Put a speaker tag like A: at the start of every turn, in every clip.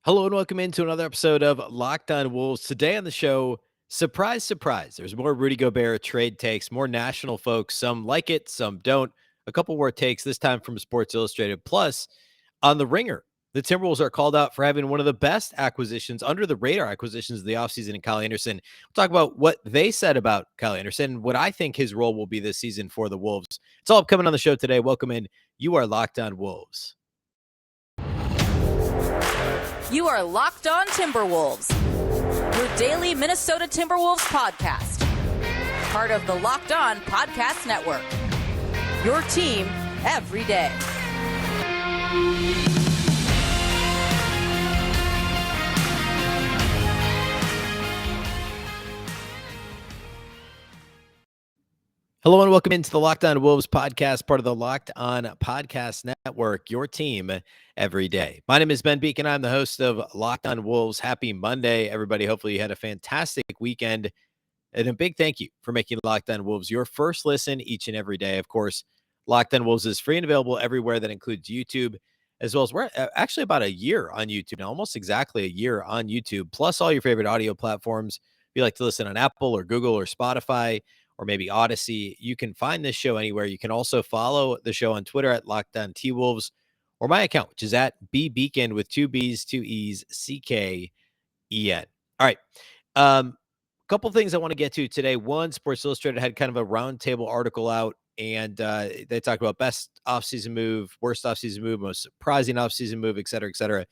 A: Hello and welcome into another episode of Locked On Wolves. Today on the show, surprise, surprise, there's more Rudy Gobert trade takes, more national folks. Some like it, some don't. A couple more takes, this time from Sports Illustrated. Plus, on the ringer, the Timberwolves are called out for having one of the best acquisitions, under the radar acquisitions of the offseason in Kyle Anderson. We'll talk about what they said about Kyle Anderson and what I think his role will be this season for the Wolves. It's all coming on the show today. Welcome in. You are Locked On Wolves.
B: You are Locked On Timberwolves, your daily Minnesota Timberwolves podcast. Part of the Locked On Podcast Network, your team every day.
A: Hello and welcome into the Locked On Wolves podcast, part of the Locked On Podcast Network, your team every day. My name is Ben Beek, and I'm the host of Locked On Wolves. Happy Monday, everybody. Hopefully you had a fantastic weekend. And a big thank you for making Locked On Wolves your first listen each and every day. Of course, Locked On Wolves is free and available everywhere. That includes YouTube, as well as we're actually about a year on YouTube now, almost exactly a year on YouTube, plus all your favorite audio platforms. If you like to listen on Apple or Google or Spotify, or maybe Odyssey, you can find this show anywhere. You can also follow the show on Twitter at Locked On T Wolves, or my account, which is at B Beacon with two B's, two E's, CKEN. All right. Couple things I want to get to today. One, Sports Illustrated had kind of a roundtable article out, and they talked about best offseason move, worst offseason move, most surprising offseason move, et cetera, et cetera.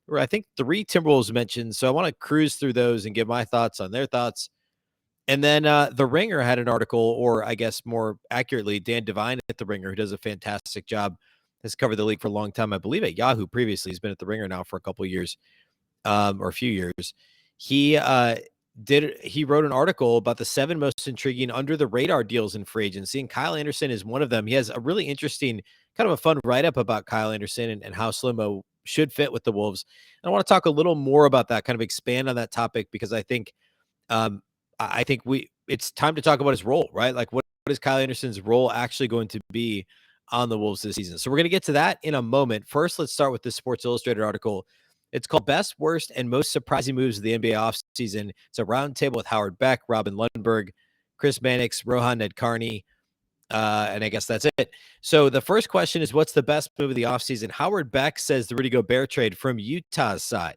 A: There were, I think, 3 Timberwolves mentioned, so I want to cruise through those and give my thoughts on their thoughts. And then The Ringer had an article, or I guess more accurately, Dan Devine at The Ringer, who does a fantastic job, has covered the league for a long time. I believe at Yahoo previously. He's been at The Ringer now for a couple of years, or a few years. He wrote an article about the 7 most intriguing under the radar deals in free agency, and Kyle Anderson is one of them. He has a really interesting, kind of a fun write-up about Kyle Anderson and how Slimmo should fit with the Wolves. And I want to talk a little more about that, kind of expand on that topic, because I think it's time to talk about his role, right? Like what is Kyle Anderson's role actually going to be on the Wolves this season? So we're going to get to that in a moment. First, let's start with this Sports Illustrated article. It's called Best, Worst, and Most Surprising Moves of the NBA Offseason. It's a roundtable with Howard Beck, Robin Lundberg, Chris Mannix, Rohan Nedkarni, and I guess that's it. So the first question is, what's the best move of the offseason? Howard Beck says the Rudy Gobert trade from Utah's side.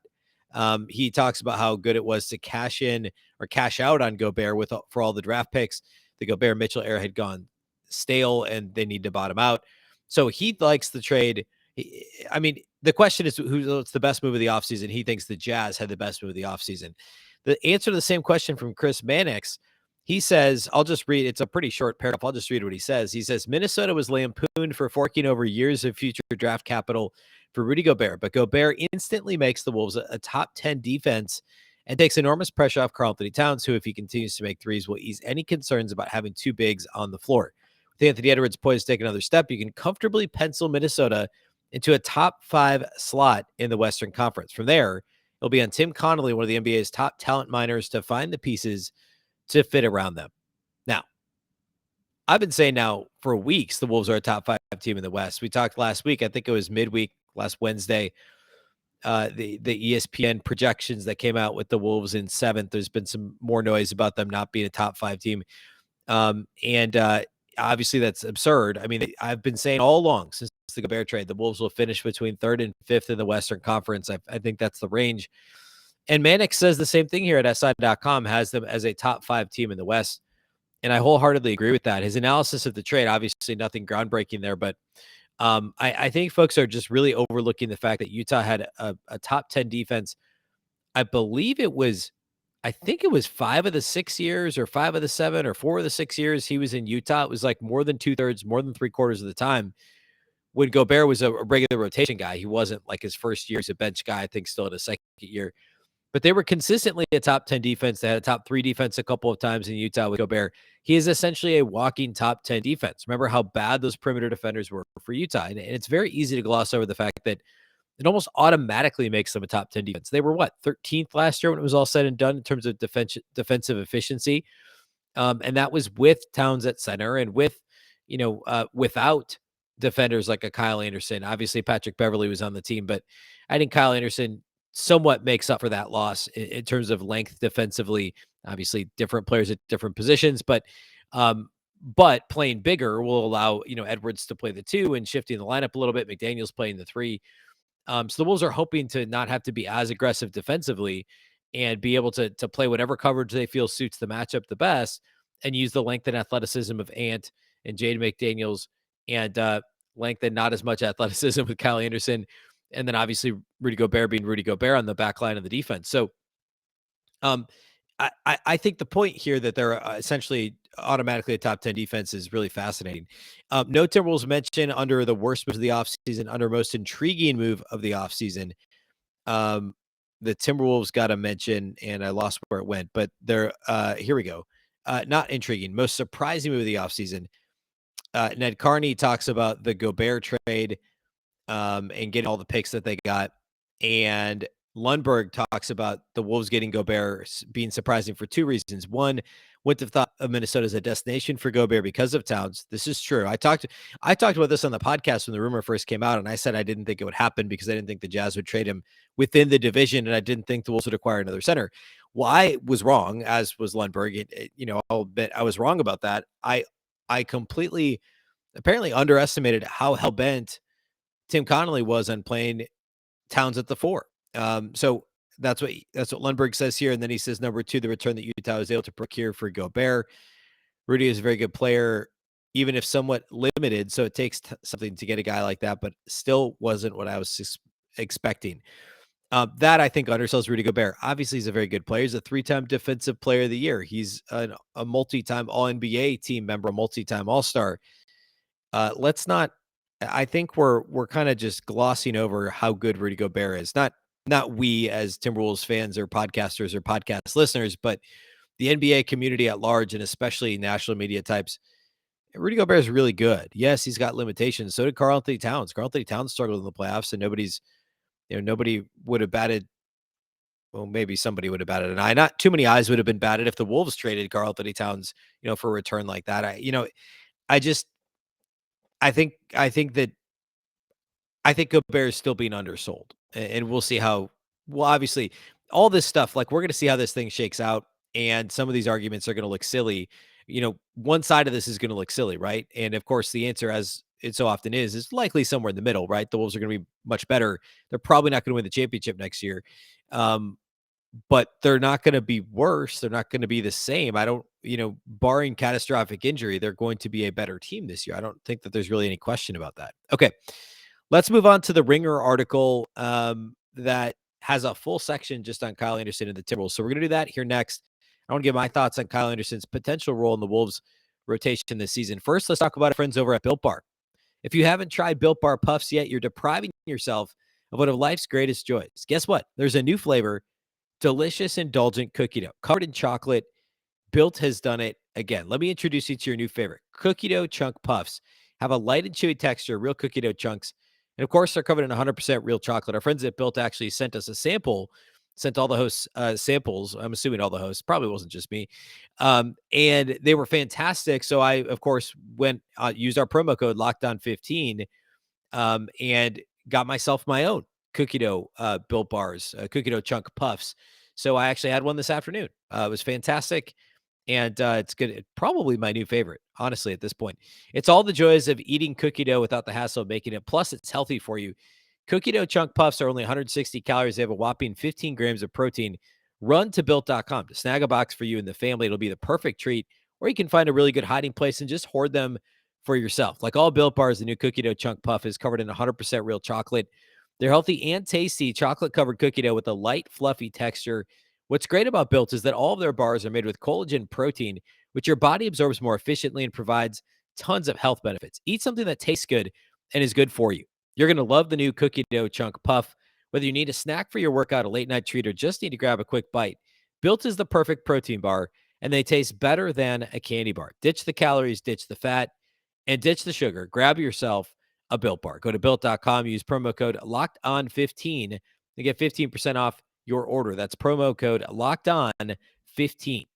A: He talks about how good it was to cash in or cash out on Gobert for all the draft picks. The Gobert Mitchell era had gone stale and they need to bottom out. So he likes the trade. I mean, the question is what's the best move of the offseason? He thinks the Jazz had the best move of the offseason. The answer to the same question from Chris Mannix, he says, I'll just read, it's a pretty short paragraph. I'll just read what he says. He says, Minnesota was lampooned for forking over years of future draft capital for Rudy Gobert, but Gobert instantly makes the Wolves a top 10 defense and takes enormous pressure off Karl-Anthony Towns, who, if he continues to make threes, will ease any concerns about having 2 bigs on the floor. With Anthony Edwards poised to take another step, you can comfortably pencil Minnesota into a top 5 slot in the Western Conference. From there, it'll be on Tim Connolly, one of the NBA's top talent miners, to find the pieces to fit around them. Now, I've been saying now for weeks the Wolves are a top 5 team in the West. We talked last week, I think it was midweek, last Wednesday, the ESPN projections that came out with the Wolves in 7th. There's been some more noise about them not being a top 5 team. Obviously that's absurd. I mean, I've been saying all along since the Gobert trade, the Wolves will finish between 3rd and 5th in the Western Conference. I think that's the range. And Mannix says the same thing here at SI.com, has them as a top 5 team in the West. And I wholeheartedly agree with that. His analysis of the trade, obviously nothing groundbreaking there, but I think folks are just really overlooking the fact that Utah had a top 10 defense. I think it was 5 of the 6 years, or 5 of the 7, or 4 of the 6 years he was in Utah. It was like more than 2/3, more than 3/4 of the time when Gobert was a regular rotation guy. He wasn't like his first year as a bench guy, I think still in his second year. But they were consistently a top 10 defense. They had a top 3 defense a couple of times in Utah with Gobert. He is essentially a walking top 10 defense. Remember how bad those perimeter defenders were for Utah. And it's very easy to gloss over the fact that it almost automatically makes them a top 10 defense. They were 13th last year when it was all said and done in terms of defensive efficiency. And that was with Towns at center and without defenders like a Kyle Anderson. Obviously, Patrick Beverley was on the team, but I think Kyle Anderson somewhat makes up for that loss in terms of length defensively. Obviously, different players at different positions, but playing bigger will allow Edwards to play the 2 and shifting the lineup a little bit. McDaniel's playing the 3. So the Wolves are hoping to not have to be as aggressive defensively and be able to play whatever coverage they feel suits the matchup the best, and use the length and athleticism of Ant and Jade McDaniels, and length and not as much athleticism with Kyle Anderson, and then obviously Rudy Gobert being Rudy Gobert on the back line of the defense. So um, I think the point here that they're essentially automatically a top 10 defense is really fascinating. No Timberwolves mention under the worst move of the offseason, under most intriguing move of the offseason. Um, the Timberwolves got a mention, and I lost where it went, but they're here we go. Not intriguing. Most surprising move of the offseason. Ned Carney talks about the Gobert trade and getting all the picks that they got. And Lundberg talks about the Wolves getting Gobert being surprising for 2 reasons. One, wouldn't have thought of Minnesota as a destination for Gobert because of Towns. This is true. I talked about this on the podcast when the rumor first came out, and I said I didn't think it would happen because I didn't think the Jazz would trade him within the division, and I didn't think the Wolves would acquire another center. Well, I was wrong, as was Lundberg. I'll admit I was wrong about that. I completely apparently underestimated how hell bent Tim Connolly was on playing Towns at the 4. So that's what Lundberg says here, and then he says number 2, the return that Utah was able to procure for Gobert. Rudy is a very good player, even if somewhat limited. So it takes something to get a guy like that, but still wasn't what I was expecting. That I think undersells Rudy Gobert. Obviously, he's a very good player. He's a 3-time Defensive Player of the Year. He's a multi-time All NBA team member, a multi-time All Star. Let's not. I think we're kind of just glossing over how good Rudy Gobert is. Not we as Timberwolves fans or podcasters or podcast listeners, but the NBA community at large, and especially national media types. Rudy Gobert is really good. Yes, he's got limitations. So did Karl-Anthony Towns. Karl-Anthony Towns struggled in the playoffs, and nobody would have batted. Well, maybe somebody would have batted an eye. Not too many eyes would have been batted if the Wolves traded Karl-Anthony Towns, for a return like that. I just I think Gobert is still being undersold, and we'll see how. Well, obviously, all this stuff, like, we're going to see how this thing shakes out, and some of these arguments are going to look silly. One side of this is going to look silly, right? And of course, the answer, as it so often is likely somewhere in the middle, right? The Wolves are going to be much better. They're probably not going to win the championship next year, um, but they're not going to be worse. They're not going to be the same. I don't, barring catastrophic injury, they're going to be a better team this year. I don't think that there's really any question about that. Okay. Let's move on to the Ringer article that has a full section just on Kyle Anderson and the Timberwolves. So we're going to do that here next. I want to give my thoughts on Kyle Anderson's potential role in the Wolves rotation this season. First, let's talk about our friends over at Built Bar. If you haven't tried Built Bar Puffs yet, you're depriving yourself of one of life's greatest joys. Guess what? There's a new flavor, delicious, indulgent cookie dough covered in chocolate. Built has done it again. Let me introduce you to your new favorite. Cookie dough chunk puffs have a light and chewy texture, real cookie dough chunks. And of course, they're covered in 100% real chocolate. Our friends at Built actually sent us a sample, sent all the hosts samples. I'm assuming all the hosts, probably wasn't just me. And they were fantastic. So I, of course, used our promo code Locked On 15 and got myself my own cookie dough Built Bars, cookie dough chunk puffs. So I actually had one this afternoon. It was fantastic. And it's good. It's probably my new favorite, honestly, at this point. It's all the joys of eating cookie dough without the hassle of making it. Plus, it's healthy for you. Cookie dough chunk puffs are only 160 calories. They have a whopping 15 grams of protein. Run to built.com to snag a box for you and the family. It'll be the perfect treat. Or you can find a really good hiding place and just hoard them for yourself. Like all Built Bars, the new cookie dough chunk puff is covered in 100% real chocolate. They're healthy and tasty chocolate-covered cookie dough with a light, fluffy texture. What's great about Built is that all of their bars are made with collagen protein, which your body absorbs more efficiently and provides tons of health benefits. Eat something that tastes good and is good for you. You're going to love the new cookie dough chunk puff. Whether you need a snack for your workout, a late night treat, or just need to grab a quick bite, Built is the perfect protein bar, and they taste better than a candy bar. Ditch the calories, ditch the fat, and ditch the sugar. Grab yourself a Built Bar. Go to Built.com, use promo code LOCKEDON15 to get 15% off your order. That's promo code LOCKEDON15.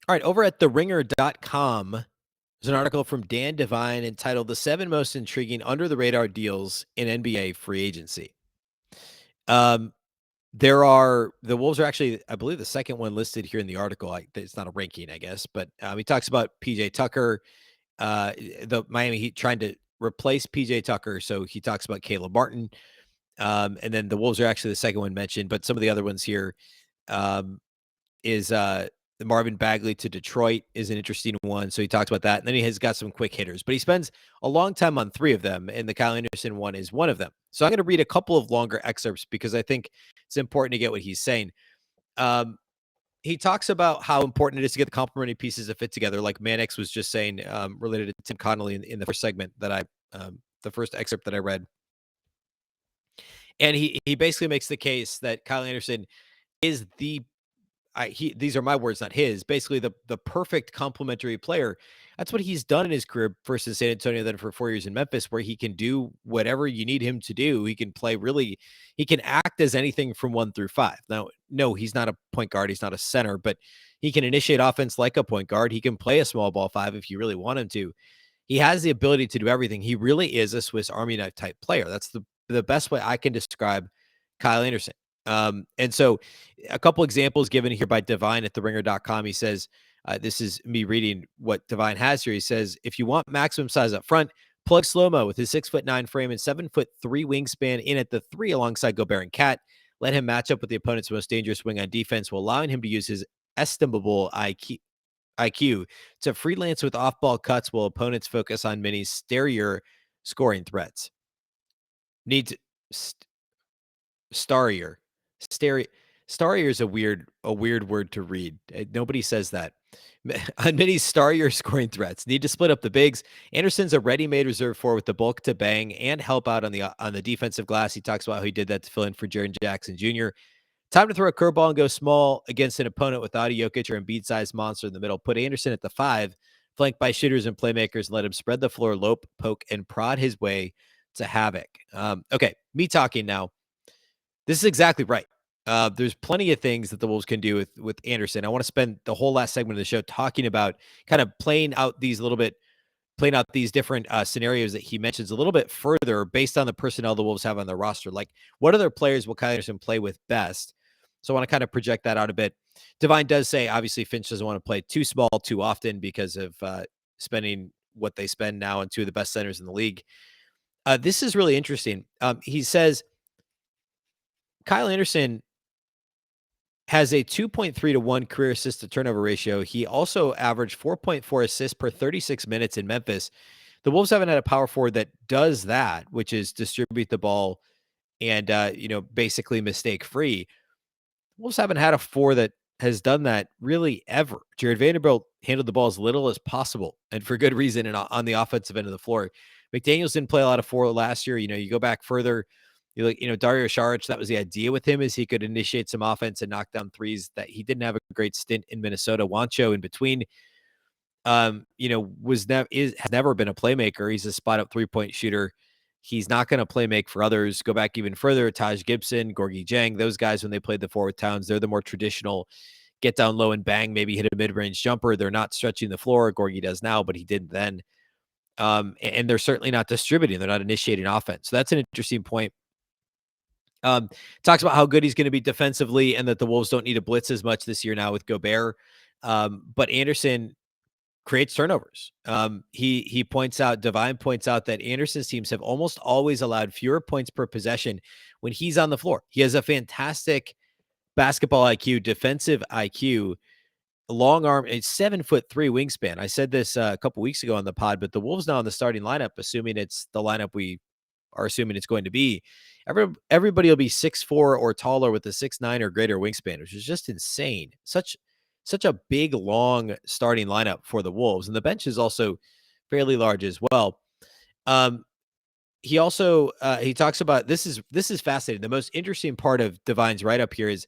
A: All right, over at theringer.com, there's an article from Dan Devine entitled "The 7 Most Intriguing Under the Radar Deals in NBA Free Agency." Um, the Wolves are actually, I believe, the second one listed here in the article. It's not a ranking, I guess, but he talks about PJ Tucker, the Miami Heat trying to replace PJ Tucker. So he talks about Caleb Martin. And then the Wolves are actually the second one mentioned, but some of the other ones here um, is the Marvin Bagley to Detroit is an interesting one. So he talks about that. And then he has got some quick hitters, but he spends a long time on 3 of them. And the Kyle Anderson one is one of them. So I'm going to read a couple of longer excerpts because I think it's important to get what he's saying. He talks about how important it is to get the complementary pieces to fit together, like Mannix was just saying, related to Tim Connolly in the first segment that the first excerpt that I read. And he basically makes the case that Kyle Anderson is these are my words, not his, basically the perfect complementary player. That's what he's done in his career versus San Antonio, then for 4 years in Memphis, where he can do whatever you need him to do. He can play he can act as anything from 1 through 5. Now, no, he's not a point guard, he's not a center, but he can initiate offense like a point guard. He can play a small ball 5 if you really want him to. He has the ability to do everything. He really is a Swiss Army knife type player. That's the best way I can describe Kyle Anderson. And so a couple examples given here by Devine at theringer.com. He says, this is me reading what Devine has here. He says, if you want maximum size up front, plug Slow-Mo with his 6'9" frame and 7'3" wingspan in at the 3 alongside Gobert and Cat. Let him match up with the opponent's most dangerous wing on defense while allowing him to use his estimable IQ to freelance with off-ball cuts while opponents focus on many starrier scoring threats. Need to starrier. Starrier is a weird word to read. Nobody says that. On many starrier scoring threats, need to split up the bigs. Anderson's a ready-made reserve forward with the bulk to bang and help out on the defensive glass. He talks about how he did that to fill in for Jaren Jackson Jr. Time to throw a curveball and go small against an opponent without a Jokic or Embiid-sized monster in the middle. Put Anderson at the 5, flanked by shooters and playmakers, and let him spread the floor, lope, poke, and prod his way to havoc. Okay, me talking now. This is exactly right. There's plenty of things that the Wolves can do with Anderson. I want to spend the whole last segment of the show talking about kind of playing out these different scenarios that he mentions a little bit further based on the personnel the Wolves have on their roster. Like, what other players will Kyle Anderson play with best? So I want to kind of project that out a bit. Devine does say, obviously, Finch doesn't want to play too small too often because of spending what they spend now on 2 of the best centers in the league. This is really interesting. He says Kyle Anderson has a 2.3 to 1 career assist to turnover ratio. He also averaged 4.4 assists per 36 minutes in Memphis. The Wolves haven't had a power forward that does that, which is distribute the ball and, basically mistake free. The Wolves haven't had a 4 that has done that really ever. Jared Vanderbilt handled the ball as little as possible and for good reason and on the offensive end of the floor. McDaniels didn't play a lot of 4 last year. You go back further, Dario Saric, that was the idea with him, is he could initiate some offense and knock down threes. That he didn't have a great stint in Minnesota. Juancho in between, has never been a playmaker. He's a spot up 3-point shooter. He's not going to play make for others. Go back even further, Taj Gibson, Gorgui Dieng, those guys, when they played the 4 with Towns, they're the more traditional get down low and bang, maybe hit a mid-range jumper. They're not stretching the floor. Gorgui does now, but he didn't then. And they're certainly not distributing. They're not initiating offense. So that's an interesting point. Talks about how good he's going to be defensively and that the Wolves don't need to blitz as much this year now with Gobert. But Anderson creates turnovers. He points out, Devine points out that Anderson's teams have almost always allowed fewer points per possession when he's on the floor. He has a fantastic basketball IQ, defensive IQ, long arm, a 7'3" wingspan. I said this a couple weeks ago on the pod, but the Wolves now in the starting lineup, assuming it's the lineup we are assuming it's going to be, everybody will be 6'4" or taller with a 6'9" or greater wingspan, which is just insane. Such a big, long starting lineup for the Wolves. And the bench is also fairly large as well. He also he talks about, this is fascinating. The most interesting part of Devine's write-up here is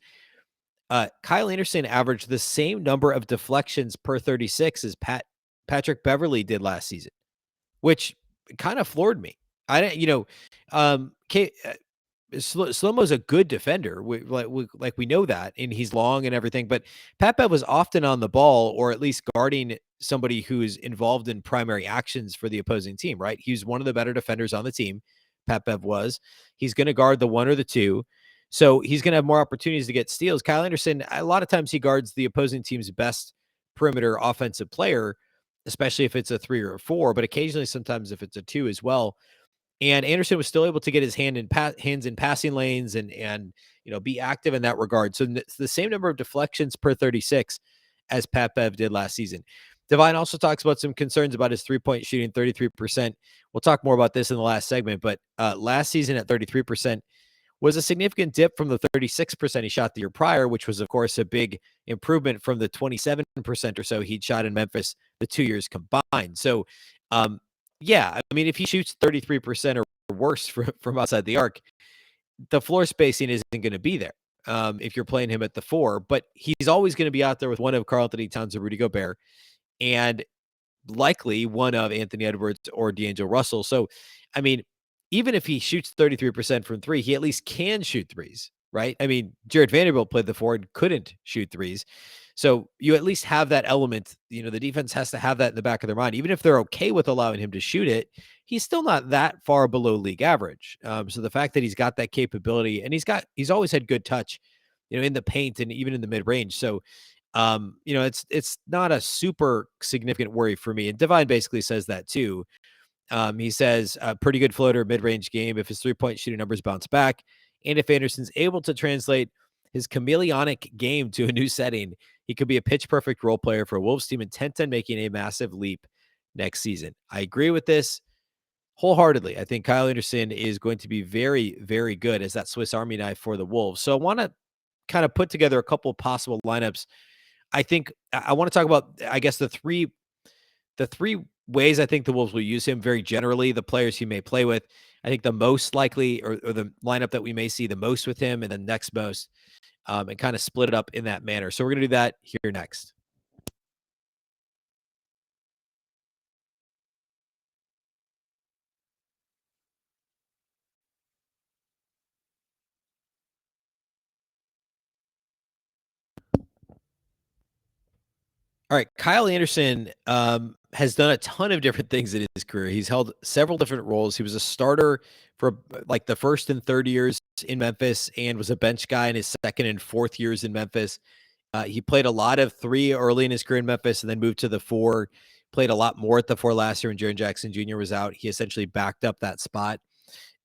A: Kyle Anderson averaged the same number of deflections per 36 as Patrick Beverley did last season, which kind of floored me. I didn't, Slow-Mo's a good defender. We know that, and he's long and everything, but Pat Bev was often on the ball or at least guarding somebody who's involved in primary actions for the opposing team, right? He was one of the better defenders on the team, Pat Bev was. He's gonna guard the 1 or the 2, so he's gonna have more opportunities to get steals. Kyle Anderson, a lot of times he guards the opposing team's best perimeter offensive player, especially if it's a 3 or a 4, but occasionally sometimes if it's a 2 as well. And Anderson was still able to get his hands in passing lanes and be active in that regard. So it's the same number of deflections per 36 as Pat Bev did last season. Divine also talks about some concerns about his 3-point shooting, 33%. We'll talk more about this in the last segment, but last season at 33% was a significant dip from the 36% he shot the year prior, which was, of course, a big improvement from the 27% or so he'd shot in Memphis the 2 years combined. So, yeah, I mean, if he shoots 33% or worse from outside the arc, the floor spacing isn't going to be there if you're playing him at the 4. But he's always going to be out there with one of Karl-Anthony Towns or Rudy Gobert, and likely one of Anthony Edwards or D'Angelo Russell. So, I mean, even if he shoots 33% from 3, he at least can shoot threes, right? I mean, Jared Vanderbilt played the 4 and couldn't shoot threes. So you at least have that element. The defense has to have that in the back of their mind. Even if they're okay with allowing him to shoot it, he's still not that far below league average. So the fact that he's got that capability, and he's always had good touch, in the paint and even in the mid range. So it's not a super significant worry for me. And Divine basically says that too. He says a pretty good floater mid-range game if his 3-point shooting numbers bounce back, and if Anderson's able to translate his chameleonic game to a new setting, he could be a pitch-perfect role player for a Wolves team intent on making a massive leap next season. I agree with this wholeheartedly. I think Kyle Anderson is going to be very, very good as that Swiss Army knife for the Wolves. So I want to kind of put together a couple possible lineups. I think I want to talk about, I guess, the three ways I think the Wolves will use him very generally, the players he may play with. I think the most likely or the lineup that we may see the most with him and the next most, and kind of split it up in that manner. So we're going to do that here next. All right, Kyle Anderson has done a ton of different things in his career. He's held several different roles. He was a starter for like the first and third years in Memphis, and was a bench guy in his second and fourth years in Memphis. He played a lot of 3 early in his career in Memphis, and then moved to the 4. Played a lot more at the 4 last year when Jaren Jackson Jr. was out. He essentially backed up that spot.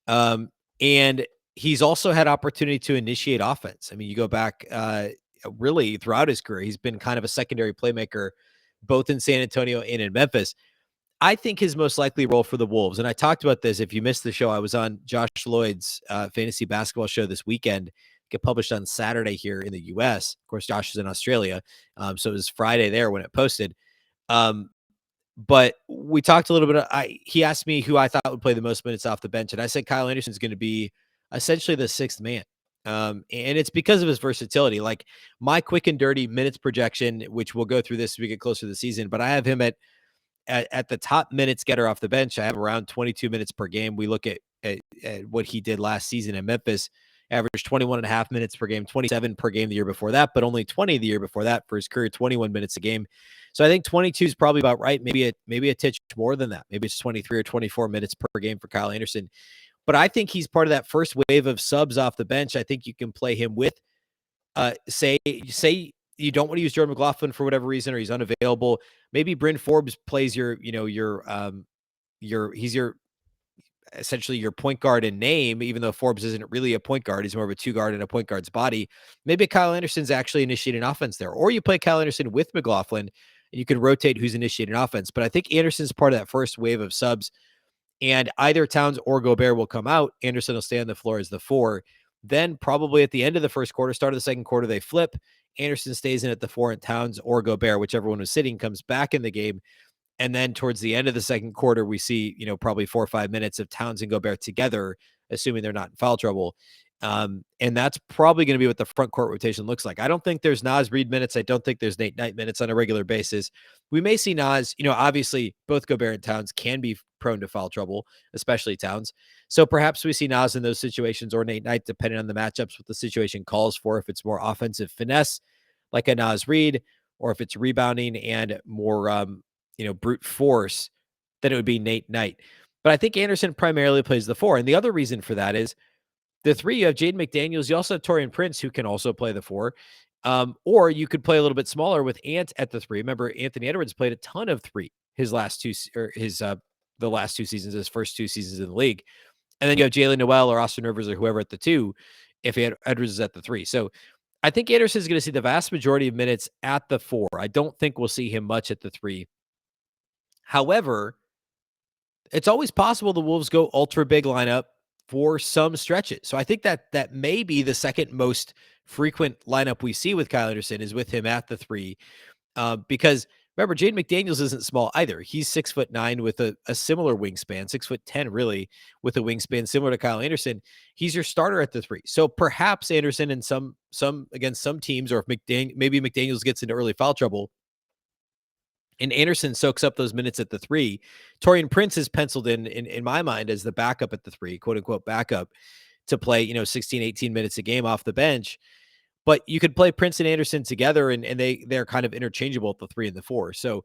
A: And he's also had opportunity to initiate offense. I mean, you go back really throughout his career, he's been kind of a secondary playmaker, both in San Antonio and in Memphis. I think his most likely role for the Wolves, and I talked about this. If you missed the show, I was on Josh Lloyd's fantasy basketball show this weekend. Get published on Saturday here in the U.S. Of course, Josh is in Australia, so it was Friday there when it posted. But we talked a little bit. He asked me who I thought would play the most minutes off the bench, and I said Kyle Anderson is going to be essentially the 6th man. And it's because of his versatility. Like my quick and dirty minutes projection, which we'll go through this as we get closer to the season, but I have him at the top minutes getter off the bench. I have around 22 minutes per game. We look at what he did last season in Memphis, averaged 21 and a half minutes per game, 27 per game the year before that, but only 20 the year before that for his career, 21 minutes a game. So I think 22 is probably about right. Maybe a titch more than that. Maybe it's 23 or 24 minutes per game for Kyle Anderson. But I think he's part of that first wave of subs off the bench. I think you can play him with, say you don't want to use Jordan McLaughlin for whatever reason, or he's unavailable. Maybe Bryn Forbes plays he's essentially your point guard in name, even though Forbes isn't really a point guard. He's more of a 2 guard in a point guard's body. Maybe Kyle Anderson's actually initiating offense there, or you play Kyle Anderson with McLaughlin and you can rotate who's initiating offense. But I think Anderson's part of that first wave of subs, and either Towns or Gobert will come out. Anderson will stay on the floor as the 4. Then probably at the end of the first quarter, start of the second quarter, they flip. Anderson stays in at the 4, and Towns or Gobert, whichever one was sitting, comes back in the game. And then towards the end of the second quarter, we see, probably 4 or 5 minutes of Towns and Gobert together, assuming they're not in foul trouble. And that's probably going to be what the front court rotation looks like. I don't think there's Naz Reid minutes. I don't think there's Nate Knight minutes on a regular basis. We may see Naz, obviously both Gobert and Towns can be prone to foul trouble, especially Towns. So perhaps we see Naz in those situations, or Nate Knight, depending on the matchups, what the situation calls for. If it's more offensive finesse, like a Naz Reid, or if it's rebounding and more, brute force, then it would be Nate Knight. But I think Anderson primarily plays the 4. And the other reason for that is, the 3, you have Jaden McDaniels. You also have Taurean Prince, who can also play the 4. Or you could play a little bit smaller with Ant at the 3. Remember, Anthony Edwards played a ton of 3 the last 2 seasons, his first 2 seasons in the league. And then you have Jalen Noel or Austin Rivers or whoever at the 2, if Edwards is at the 3. So I think Anderson is going to see the vast majority of minutes at the 4. I don't think we'll see him much at the 3. However, it's always possible the Wolves go ultra big lineup for some stretches. So I think that may be the second most frequent lineup we see with Kyle Anderson is with him at the 3. Because remember, Jaden McDaniels isn't small either. He's 6'9" with a similar wingspan, 6'10" really, with a wingspan similar to Kyle Anderson. He's your starter at the 3. So perhaps Anderson in some against some teams, or if maybe McDaniels gets into early foul trouble, and Anderson soaks up those minutes at the 3. Taurean Prince is penciled in my mind as the backup at the 3, quote unquote backup, to play, 16, 18 minutes a game off the bench. But you could play Prince and Anderson together, and they're kind of interchangeable at the 3 and the 4. So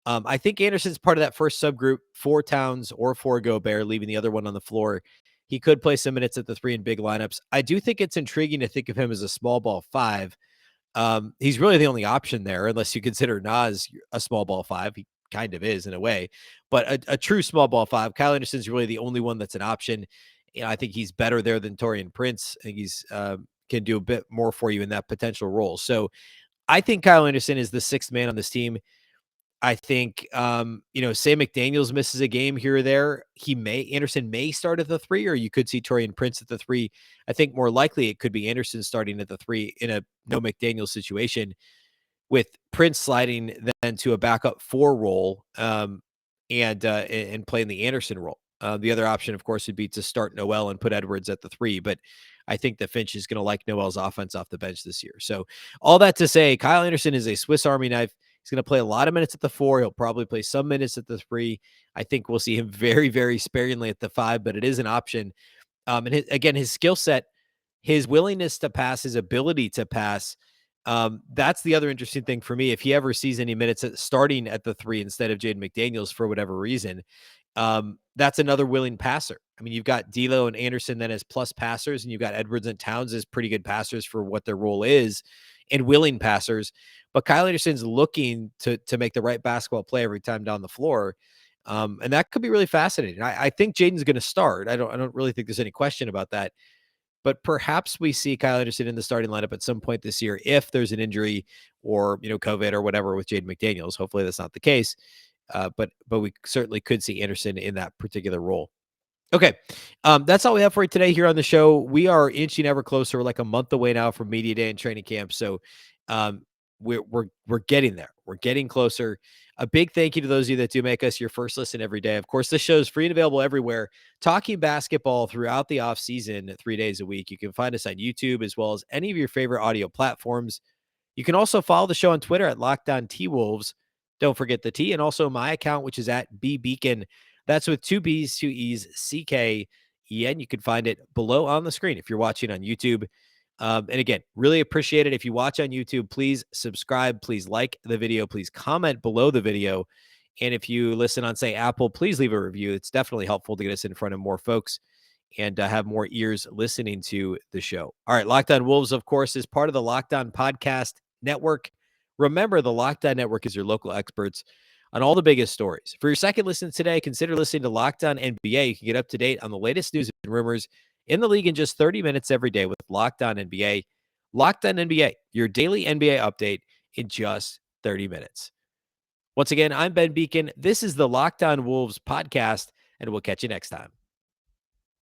A: I think Anderson's part of that first subgroup for Towns or for Gobert, leaving the other one on the floor. He could play some minutes at the 3 in big lineups. I do think it's intriguing to think of him as a small ball 5. He's really the only option there, unless you consider Naz a small ball 5. He kind of is in a way, but a true small ball 5. Kyle Anderson's really the only one that's an option. I think he's better there than Taurean Prince. I think he's can do a bit more for you in that potential role. So I think Kyle Anderson is the 6th man on this team. I think, say McDaniels misses a game here or there, Anderson may start at the 3, or you could see Taurean Prince at the 3. I think more likely it could be Anderson starting at the 3 in a no McDaniels situation, with Prince sliding then to a backup 4 role, and playing the Anderson role. The other option, of course, would be to start Noel and put Edwards at the 3, but I think the Finch is going to like Noel's offense off the bench this year. So all that to say, Kyle Anderson is a Swiss Army knife. He's going to play a lot of minutes at the 4. He'll probably play some minutes at the 3. I think we'll see him very, very sparingly at the 5, but it is an option. And his skill set, his willingness to pass, his ability to pass, that's the other interesting thing for me. If he ever sees any minutes starting at the 3 instead of Jaden McDaniels for whatever reason, that's another willing passer. I mean, you've got D'Lo and Anderson then as plus passers, and you've got Edwards and Towns as pretty good passers for what their role is, and willing passers. But Kyle Anderson's looking to make the right basketball play every time down the floor. And that could be really fascinating. I think Jaden's going to start. I don't really think there's any question about that. But perhaps we see Kyle Anderson in the starting lineup at some point this year if there's an injury or, COVID or whatever with Jaden McDaniels. Hopefully that's not the case. But we certainly could see Anderson in that particular role. Okay. That's all we have for you today here on the show. We are inching ever closer. We're like a month away now from media day and training camp. So we're getting there. We're getting closer. A big thank you to those of you that do make us your first listen every day. Of course, this show is free and available everywhere. Talking basketball throughout the off season, 3 days a week. You can find us on YouTube as well as any of your favorite audio platforms. You can also follow the show on Twitter at Lockdown T-Wolves. Don't forget the T, and also my account, which is at BBeacon. That's with 2 B's, 2 E's, CKEN. You can find it below on the screen if you're watching on YouTube. And again, really appreciate it. If you watch on YouTube, please subscribe, please like the video, please comment below the video. And if you listen on, say, Apple, please leave a review. It's definitely helpful to get us in front of more folks and have more ears listening to the show. All right, Locked On Wolves, of course, is part of the Locked On Podcast Network. Remember, the Locked On Network is your local experts on all the biggest stories. For your second listen today, consider listening to Locked On NBA. You can get up to date on the latest news and rumors in the league in just 30 minutes every day with Locked On NBA. Locked On NBA, your daily NBA update in just 30 minutes. Once again, I'm Ben Beacon. This is the Locked On Wolves podcast, and we'll catch you next time.